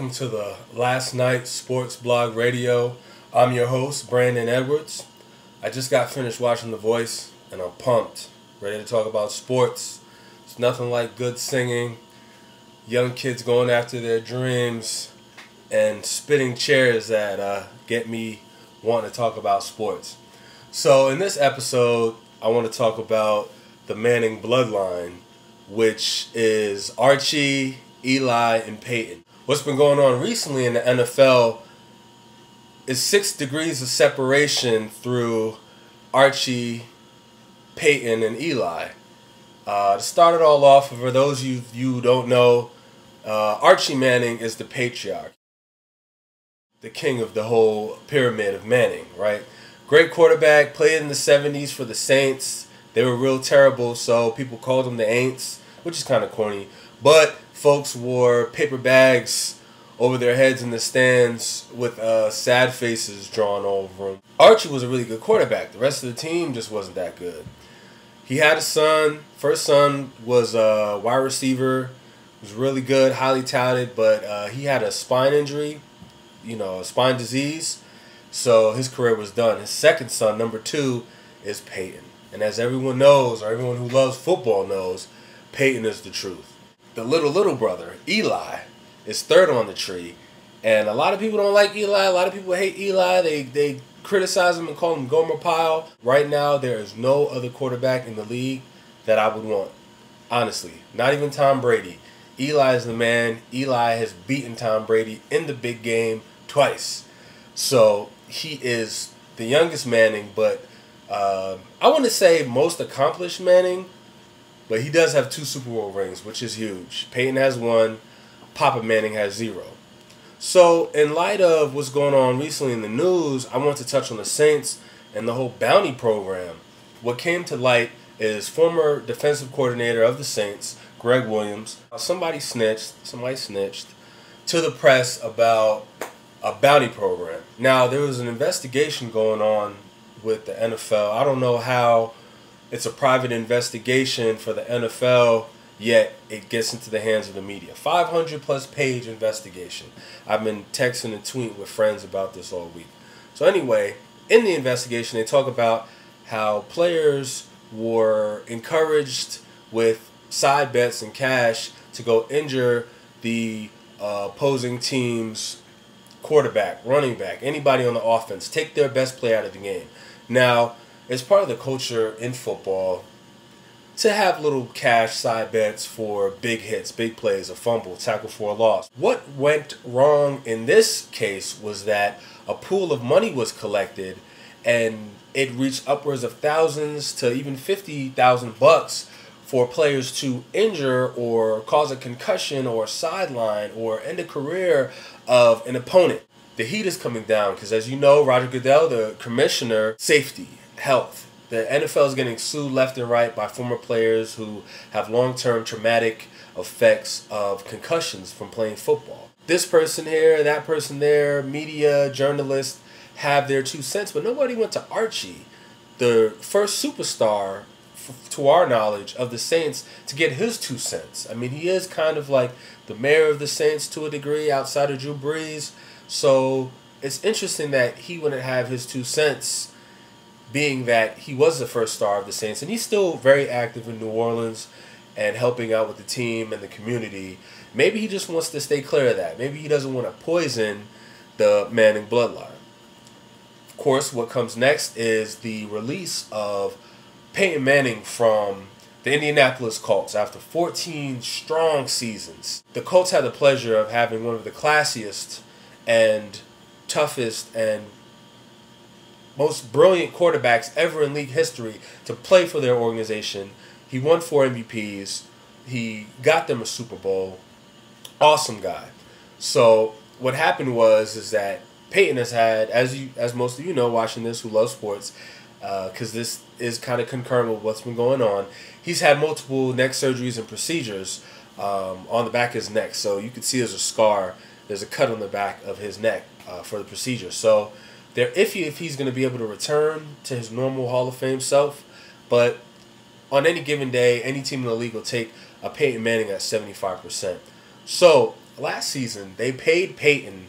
welcome to the Last Night Sports Blog Radio. I'm your host, Brandon Edwards. I just got finished watching The Voice, and I'm pumped, ready to talk about sports. It's nothing like good singing, young kids going after their dreams, and spitting chairs that get me wanting to talk about sports. So in this episode, I want to talk about the Manning Bloodline, which is Archie, Eli, and Peyton. What's been going on recently in the NFL is 6 degrees of separation through Archie, Peyton, and Eli. To start it all off, for those of you who don't know, Archie Manning is the patriarch, the king of the whole pyramid of Manning, right? Great quarterback, played in the 70s for the Saints. They were real terrible, so people called them the Aints, which is kind of corny. But folks wore paper bags over their heads in the stands with sad faces drawn over them. Archie was a really good quarterback. The rest of the team just wasn't that good. He had a son. First son was a wide receiver. Was really good, highly touted, but he had a spine injury, a spine disease. So his career was done. His second son, number 2, is Peyton. And as everyone knows, or everyone who loves football knows, Peyton is the truth. The little brother, Eli, is third on the tree. And a lot of people don't like Eli. A lot of people hate Eli. They criticize him and call him Gomer Pyle. Right now, there is no other quarterback in the league that I would want. Honestly, not even Tom Brady. Eli is the man. Eli has beaten Tom Brady in the big game twice. So he is the youngest Manning, but I want to say most accomplished Manning. But he does have 2 Super Bowl rings, which is huge. Peyton has 1. Papa Manning has 0. So in light of what's going on recently in the news, I want to touch on the Saints and the whole bounty program. What came to light is former defensive coordinator of the Saints, Greg Williams. Somebody snitched to the press about a bounty program. Now, there was an investigation going on with the NFL. I don't know how it's a private investigation for the NFL, yet it gets into the hands of the media. 500-plus page investigation. I've been texting and tweeting with friends about this all week. So anyway, in the investigation, they talk about how players were encouraged with side bets and cash to go injure the opposing team's quarterback, running back, anybody on the offense, take their best play out of the game. Now, it's part of the culture in football to have little cash side bets for big hits, big plays, a fumble, tackle for a loss. What went wrong in this case was that a pool of money was collected and it reached upwards of thousands to even $50,000 for players to injure or cause a concussion or sideline or end a career of an opponent. The heat is coming down because, as you know, Roger Goodell, the commissioner, safety, health. The NFL is getting sued left and right by former players who have long-term traumatic effects of concussions from playing football. This person here, that person there, media, journalists have their 2 cents, but nobody went to Archie, the first superstar, to our knowledge, of the Saints to get his 2 cents. I mean, he is kind of like the mayor of the Saints to a degree outside of Drew Brees. So it's interesting that he wouldn't have his 2 cents, being that he was the first star of the Saints, and he's still very active in New Orleans and helping out with the team and the community. Maybe he just wants to stay clear of that. Maybe he doesn't want to poison the Manning bloodline. Of course, what comes next is the release of Peyton Manning from the Indianapolis Colts after 14 strong seasons. The Colts had the pleasure of having one of the classiest and toughest and most brilliant quarterbacks ever in league history to play for their organization. He won 4 MVPs. He got them a Super Bowl. Awesome guy. So what happened is that Peyton has had, as most of you know watching this who love sports, because this is kind of concurrent with what's been going on, he's had multiple neck surgeries and procedures on the back of his neck. So you can see there's a scar. There's a cut on the back of his neck for the procedure. So they're iffy if he's going to be able to return to his normal Hall of Fame self. But on any given day, any team in the league will take a Peyton Manning at 75%. So last season, they paid Peyton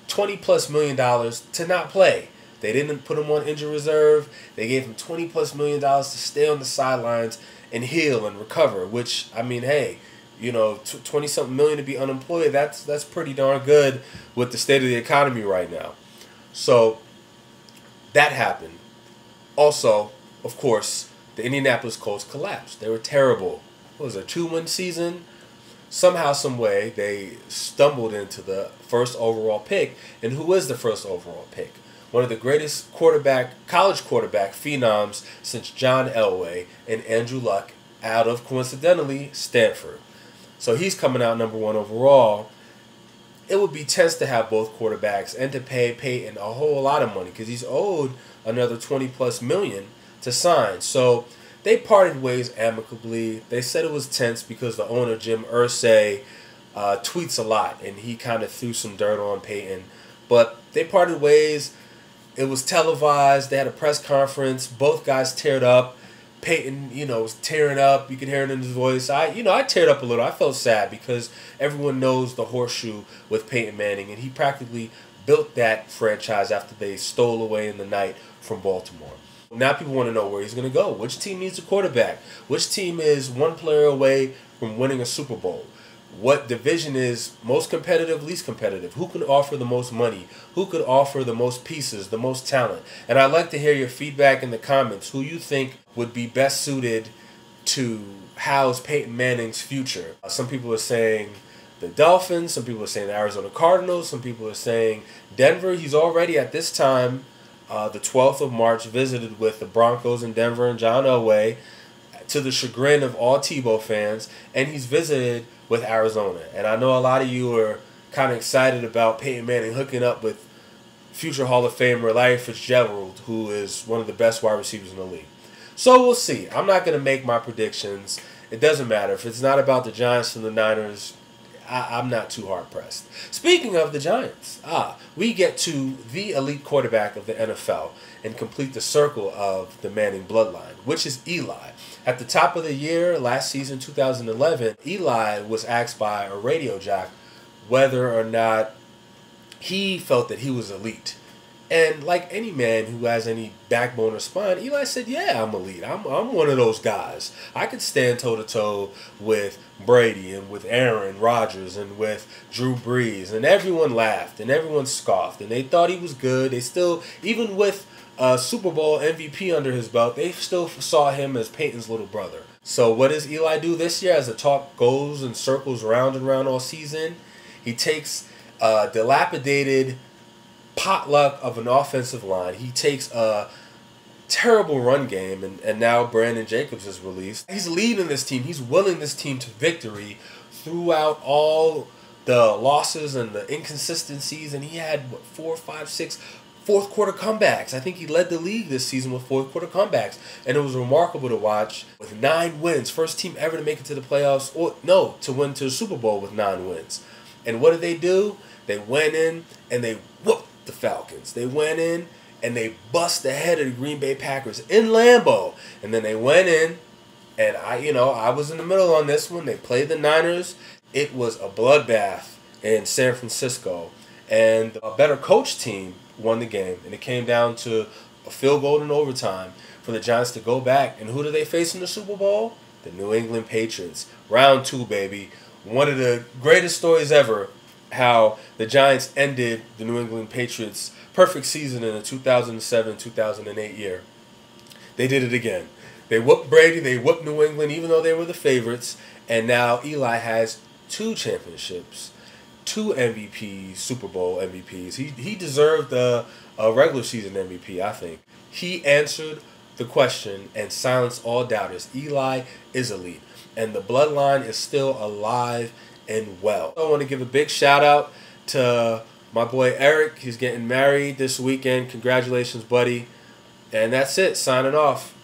$20+ million to not play. They didn't put him on injury reserve. They gave him $20+ million to stay on the sidelines and heal and recover. Which, I mean, hey, 20-something million to be unemployed. That's pretty darn good with the state of the economy right now. So that happened. Also, of course, the Indianapolis Colts collapsed. They were terrible. What was it, a 2-win season? Somehow, some way, they stumbled into the first overall pick. And who is the first overall pick? One of the greatest college quarterback phenoms since John Elway and Andrew Luck out of, coincidentally, Stanford. So he's coming out number 1 overall. It would be tense to have both quarterbacks and to pay Peyton a whole lot of money because he's owed another $20+ million to sign. So they parted ways amicably. They said it was tense because the owner, Jim Irsay, tweets a lot, and he kind of threw some dirt on Peyton. But they parted ways. It was televised. They had a press conference. Both guys teared up. Peyton, was tearing up. You could hear it in his voice. I teared up a little. I felt sad because everyone knows the horseshoe with Peyton Manning, and he practically built that franchise after they stole away in the night from Baltimore. Now people want to know where he's going to go. Which team needs a quarterback? Which team is one player away from winning a Super Bowl? What division is most competitive, least competitive? Who can offer the most money? Who could offer the most pieces, the most talent? And I'd like to hear your feedback in the comments. Who you think would be best suited to house Peyton Manning's future? Some people are saying the Dolphins. Some people are saying the Arizona Cardinals. Some people are saying Denver. He's already at this time, the 12th of March, visited with the Broncos in Denver and John Elway, to the chagrin of all Tebow fans, and he's visited with Arizona. And I know a lot of you are kind of excited about Peyton Manning hooking up with future Hall of Famer Larry Fitzgerald, who is one of the best wide receivers in the league. So we'll see. I'm not going to make my predictions. It doesn't matter. If it's not about the Giants and the Niners, I'm not too hard-pressed. Speaking of the Giants, we get to the elite quarterback of the NFL and complete the circle of the Manning bloodline, which is Eli. At the top of the year, last season, 2011, Eli was asked by a radio jock whether or not he felt that he was elite. And like any man who has any backbone or spine, Eli said, yeah, I'm elite. I'm one of those guys. I could stand toe-to-toe with Brady and with Aaron Rodgers and with Drew Brees. And everyone laughed and everyone scoffed. And they thought he was good. They still, even with a Super Bowl MVP under his belt, they still saw him as Peyton's little brother. So what does Eli do this year as the talk goes and circles round and round all season? He takes a dilapidated potluck of an offensive line. He takes a terrible run game, and now Brandon Jacobs is released. He's leading this team. He's willing this team to victory throughout all the losses and the inconsistencies, and he had, 4, 5, 6 fourth quarter comebacks. I think he led the league this season with fourth quarter comebacks, and it was remarkable to watch with 9 wins. First team ever to make it to the playoffs, or no, to win to the Super Bowl with 9 wins. And what did they do? They went in and they whooped the Falcons. They went in and they bust the head of the Green Bay Packers in Lambeau. And then they went in, and I was in the middle on this one. They played the Niners. It was a bloodbath in San Francisco, and a better coach team won the game, and it came down to a field goal in overtime for the Giants to go back. And who do they face in the Super Bowl? The New England Patriots. Round 2, baby. One of the greatest stories ever, how the Giants ended the New England Patriots' perfect season in the 2007-2008 year. They did it again. They whooped Brady, they whooped New England, even though they were the favorites, and now Eli has 2 championships, 2 MVPs, Super Bowl MVPs. He deserved a regular season MVP, I think. He answered the question and silenced all doubters. Eli is elite, and the bloodline is still alive and well. I want to give a big shout out to my boy Eric. He's getting married this weekend. Congratulations, buddy. And that's it. Signing off.